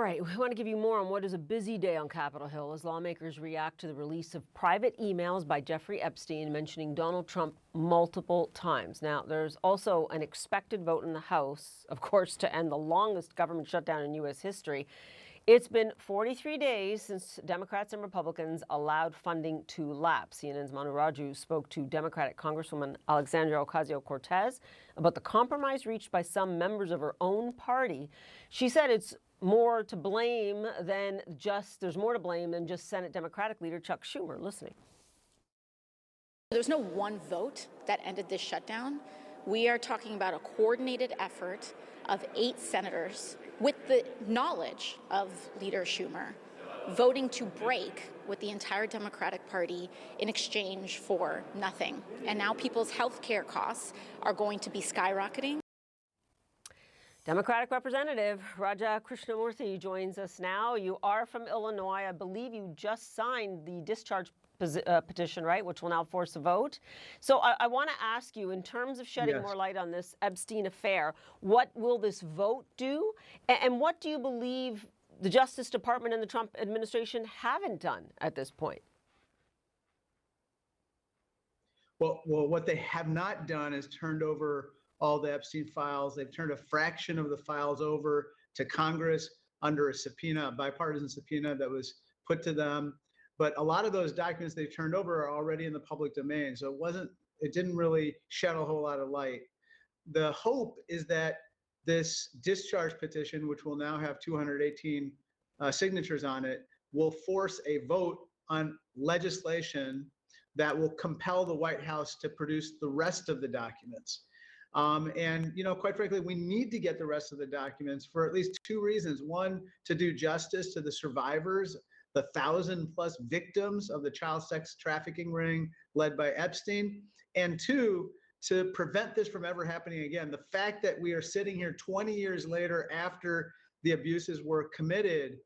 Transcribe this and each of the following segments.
right, we want to give you more on what is a busy day on Capitol Hill as lawmakers react to the release of private emails by Jeffrey Epstein mentioning Donald Trump multiple times. Now, there's also an expected vote in the House, of course, to end the longest government shutdown in U.S. history. It's been 43 days since Democrats and Republicans allowed funding to lapse. CNN's Manu Raju spoke to Democratic Congresswoman Alexandria Ocasio-Cortez about the compromise reached by some members of her own party. She said it's more to blame than just, there's more to blame than just Senate Democratic leader Chuck Schumer. Listening. There's no one vote that ended this shutdown. We are talking about a coordinated effort of 8 senators with the knowledge of Leader Schumer voting to break with the entire Democratic Party in exchange for nothing. And now people's health care costs are going to be skyrocketing. Democratic Representative Raja Krishnamoorthi joins us now. You are from Illinois. I believe you just signed the discharge petition, right, which will now force a vote. So I want to ask you, in terms of shedding more light on this Epstein affair, what will this vote do? And what do you believe the Justice Department and the Trump administration haven't done at this point? Well, what they have not done is turned over all the Epstein files. They've turned a fraction of the files over to Congress under a subpoena, a bipartisan subpoena that was put to them. But a lot of those documents they've turned over are already in the public domain. So it didn't really shed a whole lot of light. The hope is that this discharge petition, which will now have 218 signatures on it, will force a vote on legislation that will compel the White House to produce the rest of the documents. And, quite frankly, we need to get the rest of the documents for at least 2 reasons. One, to do justice to the survivors, the 1,000+ victims of the child sex trafficking ring led by Epstein. And 2, to prevent this from ever happening again. The fact that we are sitting here 20 years later after the abuses were committed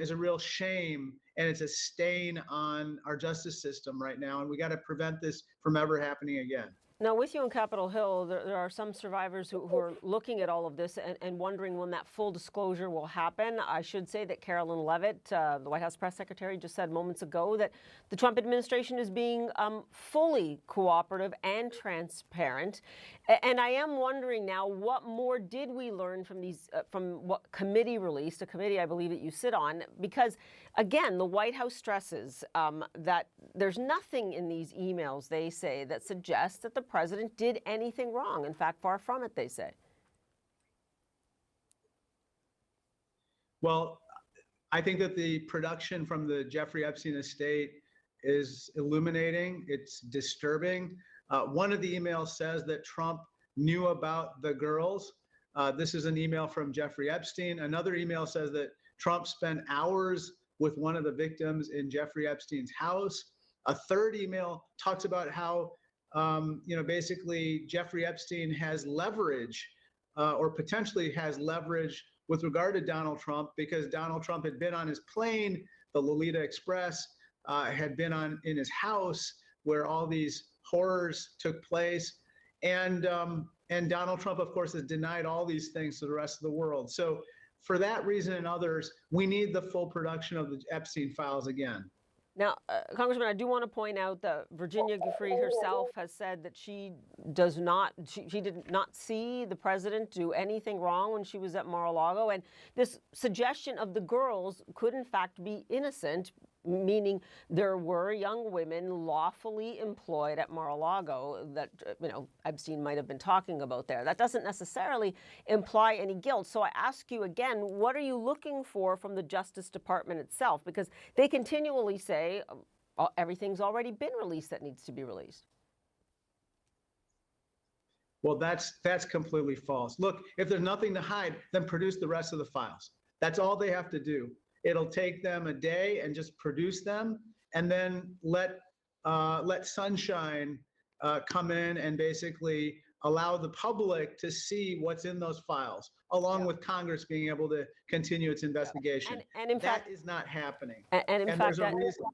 is a real shame. And it's a stain on our justice system right now. And we got to prevent this from ever happening again. Now, with you on Capitol Hill, there are some survivors who are looking at all of this and wondering when that full disclosure will happen. I should say that Carolyn Leavitt, the White House press secretary, just said moments ago that the Trump administration is being fully cooperative and transparent. And I am wondering now, what more did we learn from these, from what committee released, a committee I believe that you sit on? Because, again, the White House stresses that there's nothing in these emails, they say, that suggests that the president did anything wrong. In fact, far from it, they say. Well, I think that the production from the Jeffrey Epstein estate is illuminating. It's disturbing. One of the emails says that Trump knew about the girls. This is an email from Jeffrey Epstein. Another email says that Trump spent hours with one of the victims in Jeffrey Epstein's house. A third email talks about how basically Jeffrey Epstein has leverage or potentially has leverage with regard to Donald Trump because Donald Trump had been on his plane, the Lolita Express, had been in his house where all these horrors took place. And Donald Trump, of course, has denied all these things to the rest of the world. So for that reason and others, we need the full production of the Epstein files again. Now, Congressman, I do want to point out that Virginia Giuffre herself has said that she did not see the president do anything wrong when she was at Mar-a-Lago. And this suggestion of the girls could, in fact, be innocent, meaning there were young women lawfully employed at Mar-a-Lago that, Epstein might have been talking about there. That doesn't necessarily imply any guilt. So I ask you again, what are you looking for from the Justice Department itself? Because they continually say everything's already been released that needs to be released. Well, that's completely false. Look, if there's nothing to hide, then produce the rest of the files. That's all they have to do. It'll take them a day and just produce them, and then let sunshine come in and basically allow the public to see what's in those files, along with Congress being able to continue its investigation. And in fact, that is not happening. And in fact, there's a reason.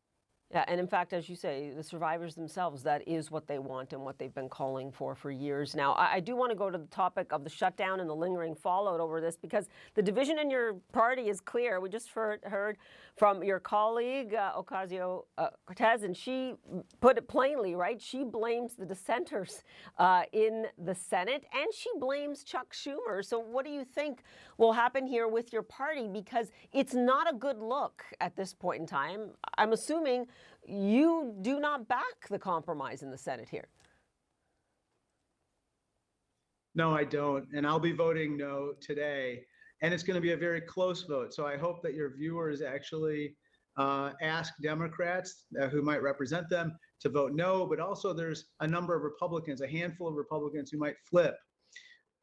Yeah, and in fact, as you say, the survivors themselves, that is what they want and what they've been calling for years now. I do want to go to the topic of the shutdown and the lingering fallout over this, because the division in your party is clear. We just heard from your colleague, Ocasio-Cortez, and she put it plainly, right? She blames the dissenters in the Senate, and she blames Chuck Schumer. So what do you think will happen here with your party? Because it's not a good look at this point in time. I'm assuming you do not back the compromise in the Senate here. No, I don't. And I'll be voting no today. And it's going to be a very close vote. So I hope that your viewers actually ask Democrats who might represent them to vote no. But also there's a number of Republicans, a handful of Republicans who might flip.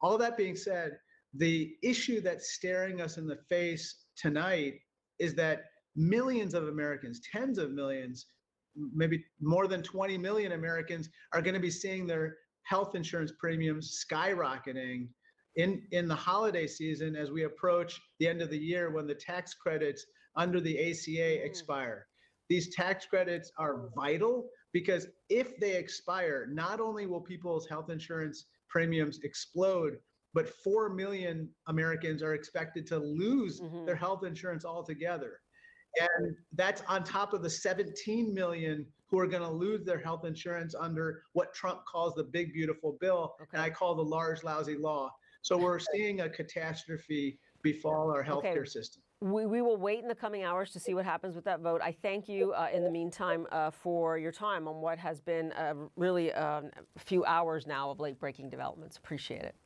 All that being said, the issue that's staring us in the face tonight is that millions of Americans, tens of millions, maybe more than 20 million Americans are going to be seeing their health insurance premiums skyrocketing in the holiday season as we approach the end of the year when the tax credits under the ACA expire. These tax credits are vital because if they expire, not only will people's health insurance premiums explode, but 4 million Americans are expected to lose their health insurance altogether. And that's on top of the 17 million who are going to lose their health insurance under what Trump calls the big, beautiful bill, and I call the large, lousy law. So we're seeing a catastrophe befall our healthcare system. We will wait in the coming hours to see what happens with that vote. I thank you in the meantime for your time on what has been really a few hours now of late-breaking developments. Appreciate it.